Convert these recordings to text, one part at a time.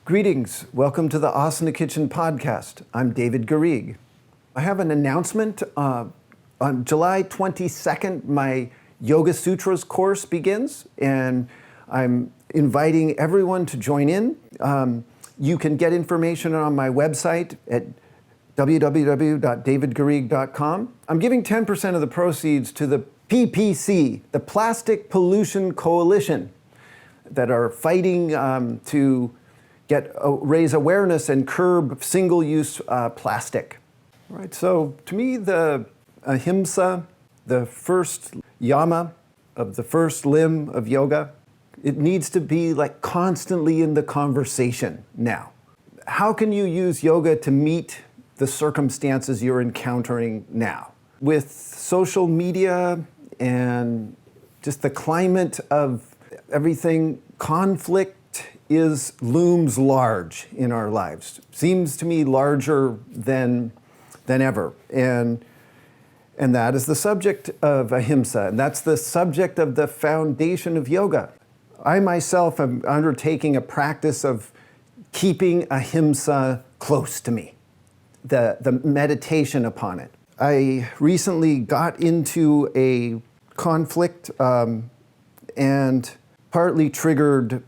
Greetings. Welcome to the Asana Kitchen podcast. I'm David Garrigues. I have an announcement. On July 22nd, my Yoga Sutras course begins, and I'm inviting everyone to join in. You can get information on my website at www.davidgarrigues.com. I'm giving 10% of the proceeds to the PPC, the Plastic Pollution Coalition, that are fighting to raise awareness and curb single-use plastic. Right. So to me, the Ahimsa, the first yama of the first limb of yoga, it needs to be like constantly in the conversation now. How can you use yoga to meet the circumstances you're encountering now? With social media and just the climate of everything, conflict looms large in our lives. Seems to me larger than ever. And that is the subject of Ahimsa, and that's the subject of the foundation of yoga. I myself am undertaking a practice of keeping Ahimsa close to me, the meditation upon it. I recently got into a conflict and partly triggered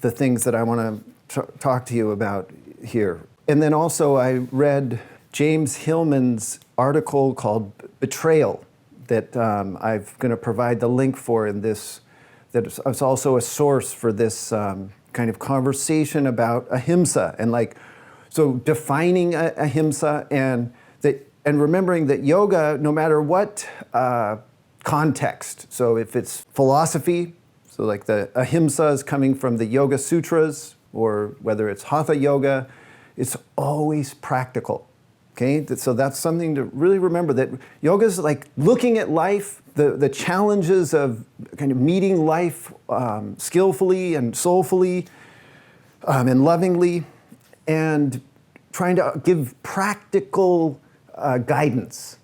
the things that I want to talk to you about here. And then also I read James Hillman's article called Betrayal that I'm going to provide the link for in this, that is also a source for this kind of conversation about Ahimsa and so defining Ahimsa and remembering that yoga, no matter what context, so if it's philosophy, so like the Ahimsa is coming from the Yoga Sutras, or whether it's hatha yoga, it's always practical. Okay, so that's something to really remember, that yoga is like looking at life, the challenges of kind of meeting life skillfully and soulfully and lovingly, and trying to give practical guidance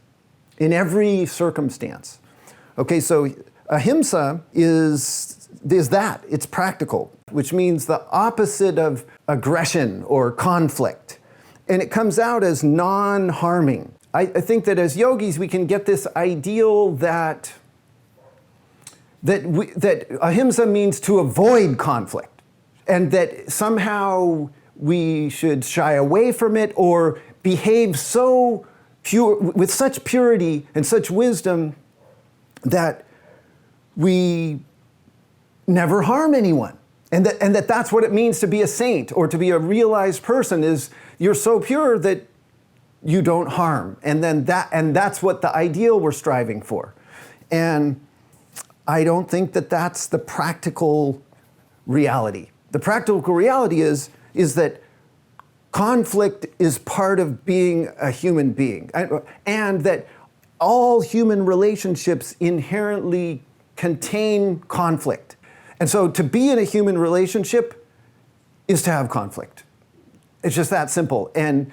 in every circumstance. Okay, so Ahimsa is that, it's practical, which means the opposite of aggression or conflict. And it comes out as non-harming. I think that as yogis, we can get this ideal that Ahimsa means to avoid conflict, and that somehow we should shy away from it or behave so pure, with such purity and such wisdom, that we never harm anyone. And that's what it means to be a saint or to be a realized person, is you're so pure that you don't harm. And that's what the ideal we're striving for. And I don't think that that's the practical reality. The practical reality is that conflict is part of being a human being, and that all human relationships inherently contain conflict. And so to be in a human relationship is to have conflict. It's just that simple. And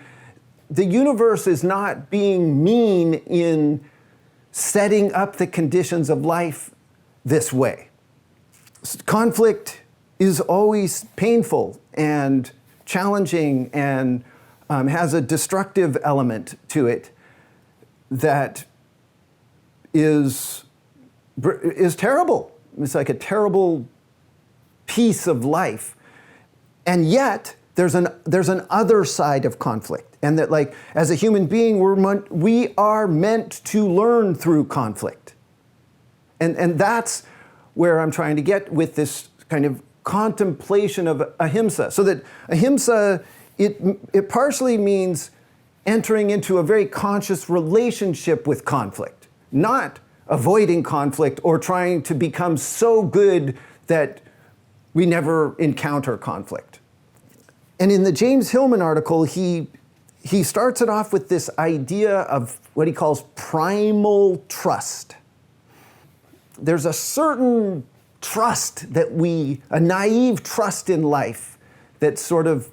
the universe is not being mean in setting up the conditions of life this way. Conflict is always painful and challenging and has a destructive element to it that is terrible. It's like a terrible piece of life. And yet, there's an other side of conflict. And that, like, as a human being, we are meant to learn through conflict. And that's where I'm trying to get with this kind of contemplation of Ahimsa. So that Ahimsa, it partially means entering into a very conscious relationship with conflict, not avoiding conflict or trying to become so good that we never encounter conflict. And in the James Hillman article, he starts it off with this idea of what he calls primal trust. There's a certain trust a naive trust in life that's sort of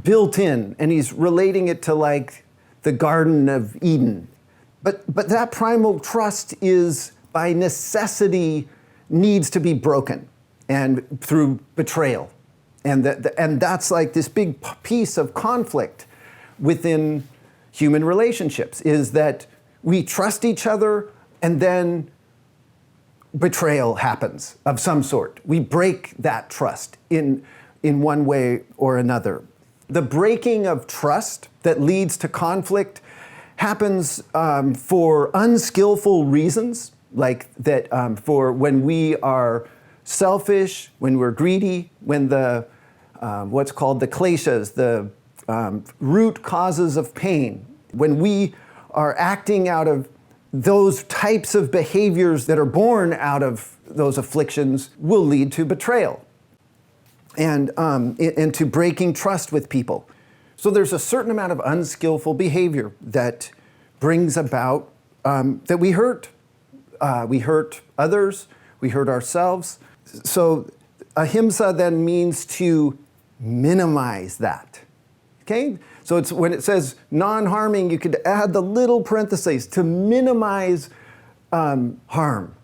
built in, and he's relating it to like the Garden of Eden. But that primal trust is, by necessity, needs to be broken, and through betrayal. And that's like this big piece of conflict within human relationships, is that we trust each other and then betrayal happens of some sort. We break that trust in one way or another. The breaking of trust that leads to conflict happens for unskillful reasons, like that for when we are selfish, when we're greedy, when the what's called the kleshas, the root causes of pain, when we are acting out of those types of behaviors that are born out of those afflictions, will lead to betrayal and to breaking trust with people. So there's a certain amount of unskillful behavior that brings about that we hurt. We hurt others, we hurt ourselves. So ahimsa then means to minimize that. Okay? So it's when it says non-harming, you could add the little parentheses to minimize harm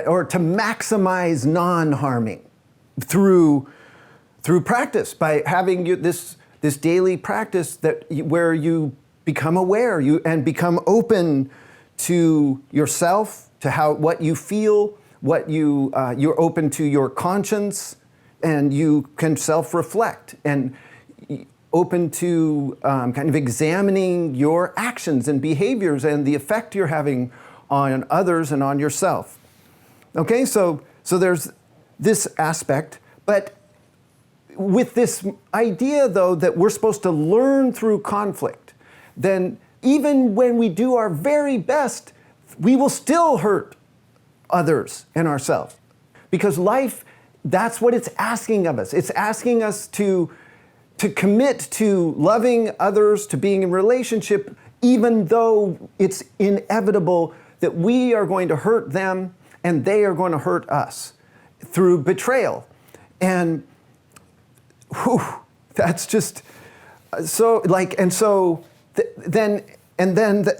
or to maximize non-harming through practice, by having this daily practice where you become aware and become open to yourself, to what you feel, you're open to your conscience, and you can self-reflect and open to kind of examining your actions and behaviors and the effect you're having on others and on yourself. Okay, so there's this aspect, but with this idea, though, that we're supposed to learn through conflict, then even when we do our very best, we will still hurt others and ourselves. Because life, that's what it's asking of us. It's asking us to commit to loving others, to being in relationship, even though it's inevitable that we are going to hurt them and they are going to hurt us through betrayal. And that's just so like, and so then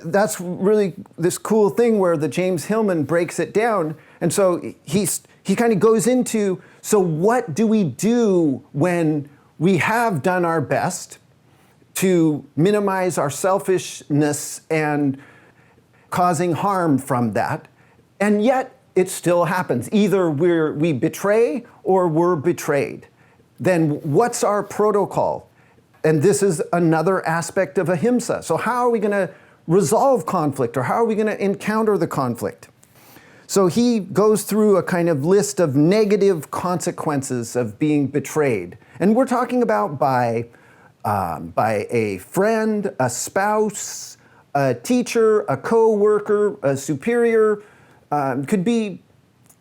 that's really this cool thing where the James Hillman breaks it down. And so he kind of goes into, so what do we do when we have done our best to minimize our selfishness and causing harm from that, and yet it still happens. Either we betray or we're betrayed. Then what's our protocol? And this is another aspect of ahimsa. So how are we going to resolve conflict, or how are we going to encounter the conflict? So he goes through a kind of list of negative consequences of being betrayed. And we're talking about by a friend, a spouse, a teacher, a co-worker, a superior, could be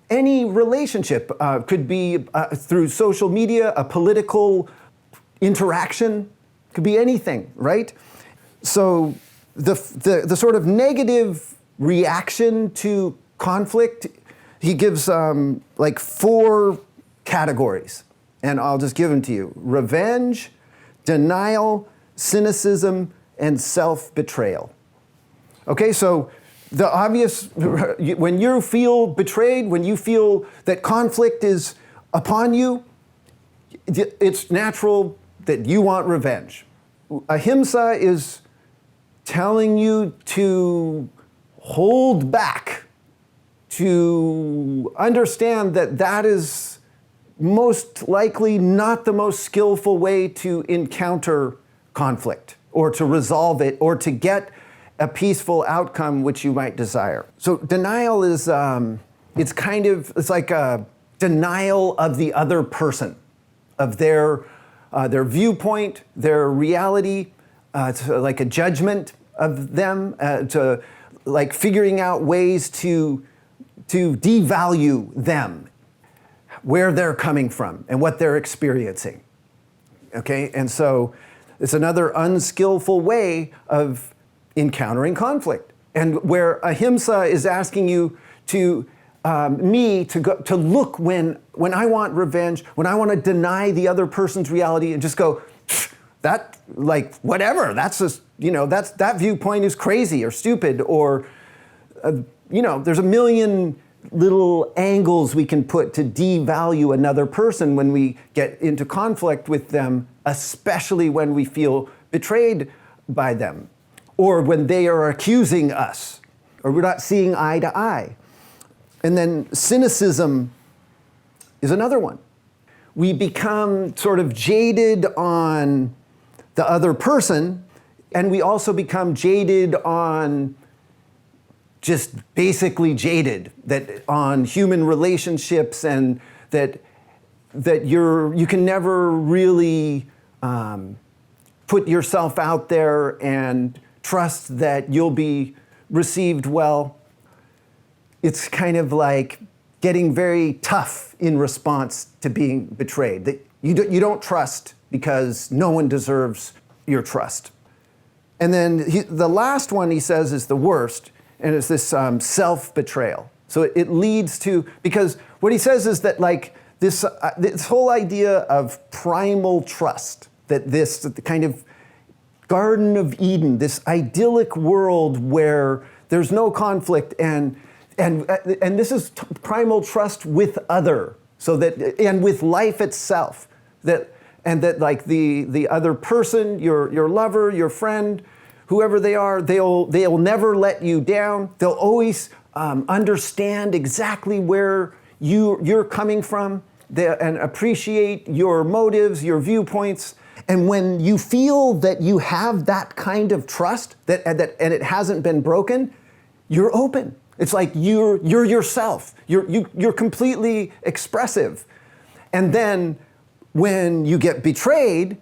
any relationship, could be through social media, a political interaction, could be anything, right? So the sort of negative reaction to conflict, he gives like 4 categories, and I'll just give them to you: revenge, denial, cynicism, and self-betrayal. Okay, so the obvious, when you feel betrayed, when you feel that conflict is upon you, it's natural that you want revenge. Ahimsa is telling you to hold back, to understand that that is most likely not the most skillful way to encounter conflict, or to resolve it, or to get a peaceful outcome which you might desire. So denial is, it's like a denial of the other person, of their viewpoint, their reality. It's like a judgment of them, to like figuring out ways to devalue them, where they're coming from and what they're experiencing. Okay, and so it's another unskillful way of encountering conflict, and where ahimsa is asking you to look when I want revenge, when I want to deny the other person's reality, and just go, that, like, whatever, that's just, that viewpoint is crazy or stupid, or there's a million little angles we can put to devalue another person when we get into conflict with them, especially when we feel betrayed by them, or when they are accusing us, or we're not seeing eye to eye. And then cynicism is another one. We become sort of jaded on the other person, and we also become jaded on just basically jaded that on human relationships, and that you can never really put yourself out there and trust that you'll be received well. It's kind of like getting very tough in response to being betrayed. That you don't trust because no one deserves your trust. And then the last one he says is the worst, and it's this self-betrayal. So it leads to, because what he says is that like this whole idea of primal trust, that this kind of Garden of Eden, this idyllic world where there's no conflict, and this is primal trust with other, so that, and with life itself, that like the other person, your lover, your friend, whoever they are, they'll never let you down. They'll always understand exactly where you're coming from, and appreciate your motives, your viewpoints. And when you feel that you have that kind of trust, and it hasn't been broken, you're open. It's like you're yourself. You're completely expressive. And then when you get betrayed,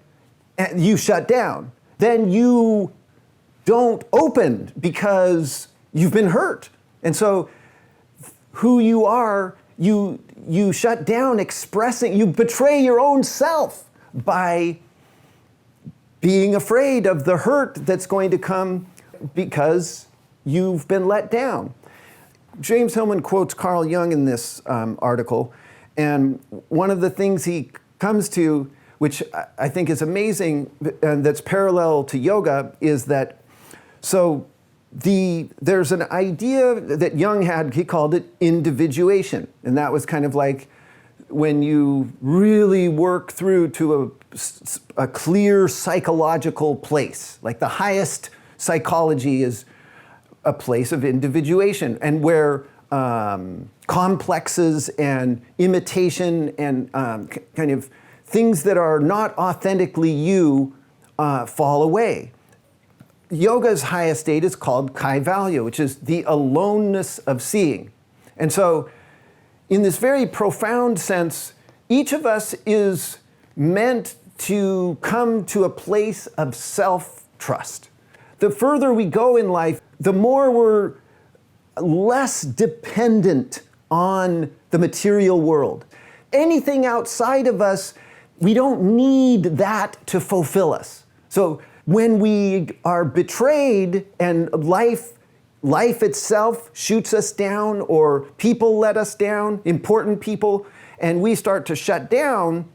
and you shut down, then you don't open because you've been hurt. And so who you are, you shut down expressing, you betray your own self by being afraid of the hurt that's going to come because you've been let down. James Hillman quotes Carl Jung in this article, and one of the things he comes to, which I think is amazing, and that's parallel to yoga, is that there's an idea that Jung had, he called it individuation, and that was kind of like when you really work through to a clear psychological place. Like the highest psychology is a place of individuation, and where complexes and imitation and kind of things that are not authentically you fall away. Yoga's highest state is called kaivalya, which is the aloneness of seeing. And so in this very profound sense, each of us is meant to come to a place of self-trust. The further we go in life, the more we're less dependent on the material world. Anything outside of us, we don't need that to fulfill us. So when we are betrayed and life itself shoots us down, or people let us down, important people, and we start to shut down,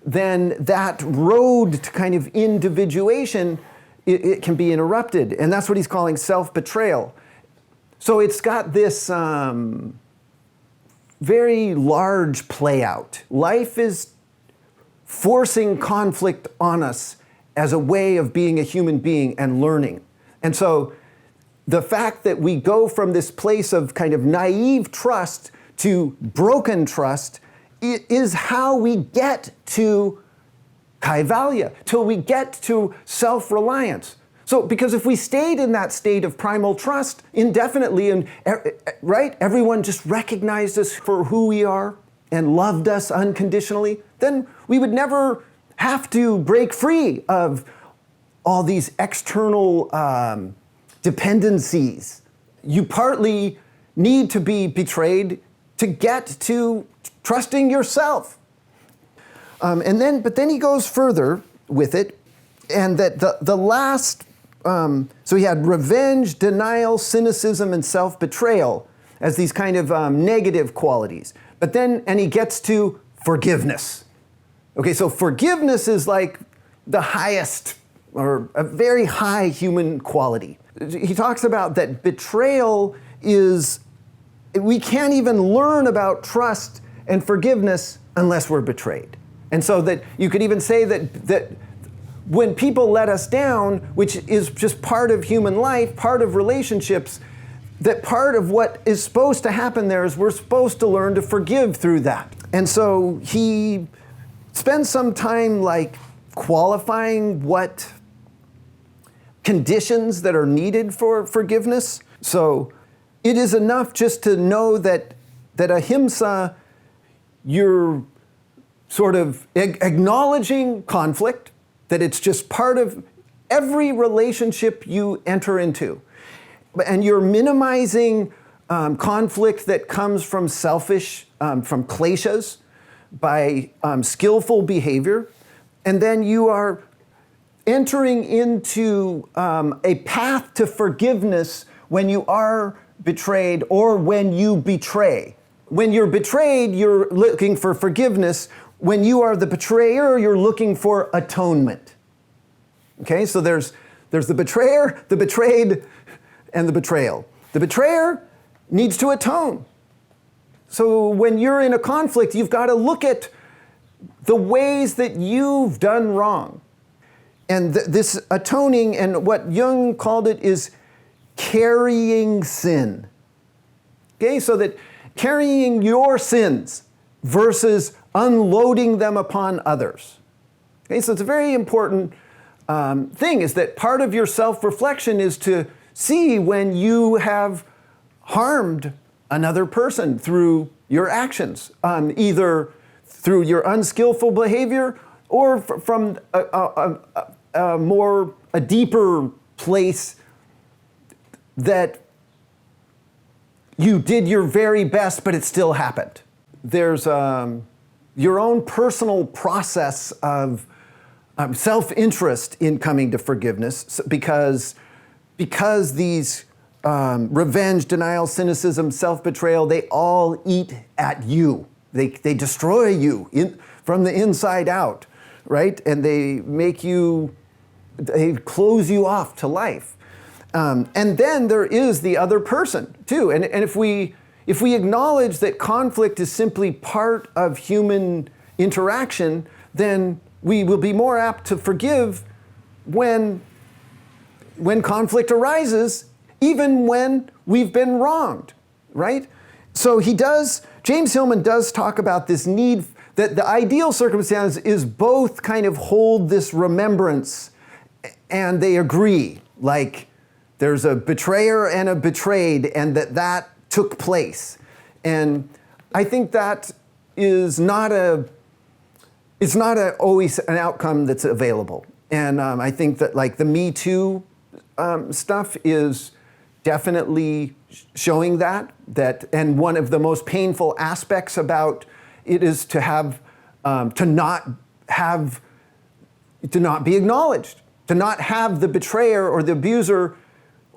then that road to kind of individuation, it can be interrupted. And that's what he's calling self-betrayal. So it's got this very large play out. Life is forcing conflict on us as a way of being a human being and learning. And so the fact that we go from this place of kind of naive trust to broken trust is how we get to kaivalya, till we get to self-reliance. So, because if we stayed in that state of primal trust indefinitely, and right, everyone just recognized us for who we are and loved us unconditionally, then we would never have to break free of all these external dependencies. You partly need to be betrayed to get to trusting yourself. But then he goes further with it, and that the last, so he had revenge, denial, cynicism, and self-betrayal as these kind of negative qualities. But then, and he gets to forgiveness. Okay, so forgiveness is like the highest, or a very high human quality. He talks about that betrayal is we can't even learn about trust and forgiveness unless we're betrayed. And so that you could even say that when people let us down, which is just part of human life, part of relationships, that part of what is supposed to happen there is we're supposed to learn to forgive through that. And so he spends some time like qualifying what conditions that are needed for forgiveness. So it is enough just to know that Ahimsa, you're sort of acknowledging conflict, that it's just part of every relationship you enter into. And you're minimizing conflict that comes from selfish, from kleshas, by skillful behavior. And then you are entering into a path to forgiveness when you are betrayed or when you betray. When you're betrayed, you're looking for forgiveness. When you are the betrayer, you're looking for atonement. Okay, so there's the betrayer, the betrayed, and the betrayal. The betrayer needs to atone. So when you're in a conflict, you've got to look at the ways that you've done wrong. And this atoning, and what Jung called it, is carrying sin. Okay, so that carrying your sins versus unloading them upon others. Okay, so it's a very important thing, is that part of your self-reflection is to see when you have harmed another person through your actions, either through your unskillful behavior or from a deeper place that you did your very best, but it still happened. There's your own personal process of self-interest in coming to forgiveness, because these revenge, denial, cynicism, self-betrayal, they all eat at you. They destroy you from the inside out, right? And they close you off to life. And then there is the other person too. And if we acknowledge that conflict is simply part of human interaction, then we will be more apt to forgive when conflict arises, even when we've been wronged, right? So James Hillman does talk about this need, that the ideal circumstance is both kind of hold this remembrance, and they agree, like there's a betrayer and a betrayed, and that took place. And I think that is not always an outcome that's available. And I think that like the Me Too stuff is definitely showing that, and one of the most painful aspects about it is to not be acknowledged, to not have the betrayer or the abuser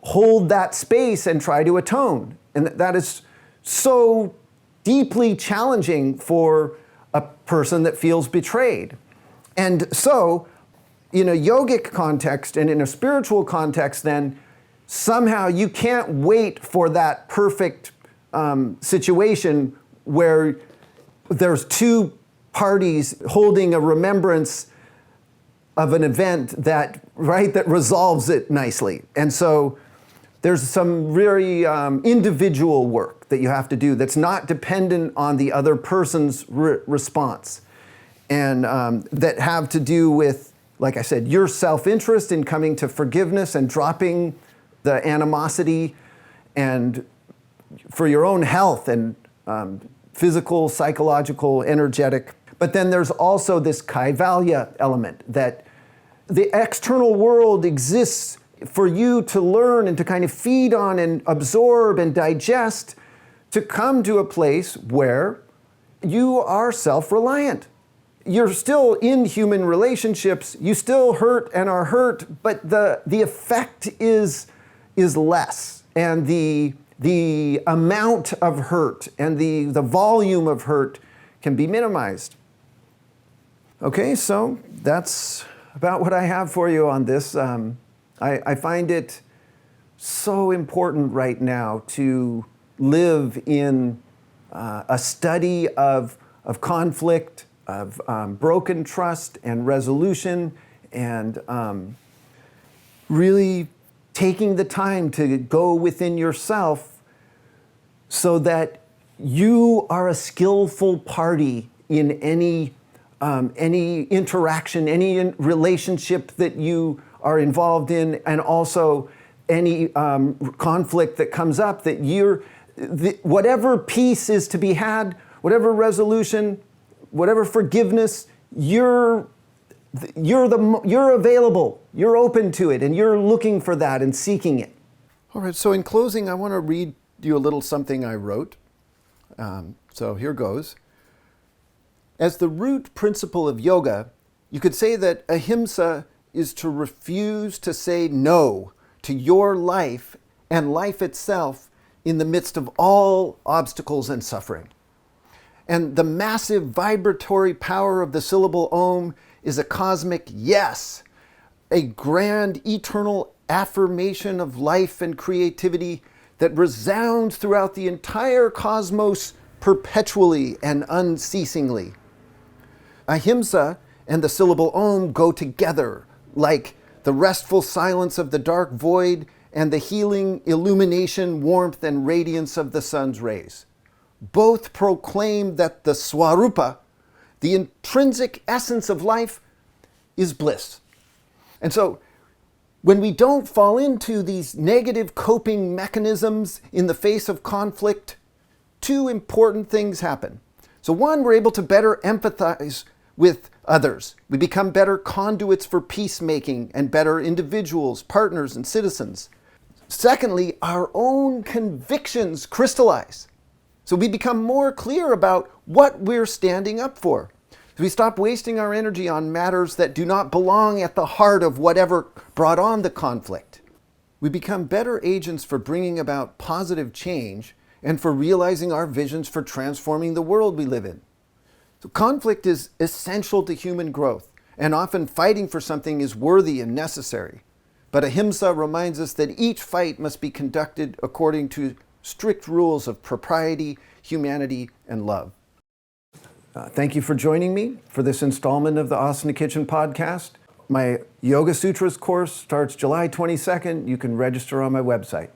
hold that space and try to atone. And that is so deeply challenging for a person that feels betrayed. And so, in a yogic context and in a spiritual context, then somehow you can't wait for that perfect situation where there's two parties holding a remembrance of an event that resolves it nicely. And so there's some very individual work that you have to do that's not dependent on the other person's response, and that have to do with, like I said, your self-interest in coming to forgiveness and dropping the animosity, and for your own health and physical, psychological, energetic. But then there's also this kaivalya element, that the external world exists for you to learn and to kind of feed on and absorb and digest, to come to a place where you are self-reliant. You're still in human relationships, you still hurt and are hurt, but the effect is less, and the amount of hurt and the volume of hurt can be minimized. Okay, so that's about what I have for you on this. I find it so important right now to live in a study of conflict, of broken trust and resolution, and really taking the time to go within yourself so that you are a skillful party in any interaction, any relationship that you are involved in, and also any conflict that comes up, that whatever peace is to be had, whatever resolution, whatever forgiveness, you're available, you're open to it, and you're looking for that and seeking it. All right, so in closing, I want to read you a little something I wrote. So here goes. As the root principle of yoga, you could say that Ahimsa is to refuse to say no to your life and life itself in the midst of all obstacles and suffering. And the massive vibratory power of the syllable Om is a cosmic yes, a grand eternal affirmation of life and creativity that resounds throughout the entire cosmos perpetually and unceasingly. Ahimsa and the syllable Om go together like the restful silence of the dark void and the healing illumination, warmth, and radiance of the sun's rays. Both proclaim that the Swarupa, the intrinsic essence of life, is bliss. And so, when we don't fall into these negative coping mechanisms in the face of conflict, two important things happen. So one, we're able to better empathize with others. We become better conduits for peacemaking and better individuals, partners, and citizens. Secondly, our own convictions crystallize. So we become more clear about what we're standing up for. We stop wasting our energy on matters that do not belong at the heart of whatever brought on the conflict. We become better agents for bringing about positive change and for realizing our visions for transforming the world we live in. So conflict is essential to human growth, and often fighting for something is worthy and necessary. But Ahimsa reminds us that each fight must be conducted according to strict rules of propriety, humanity, and love. Thank you for joining me for this installment of the Asana Kitchen podcast. My Yoga Sutras course starts July 22nd. You can register on my website.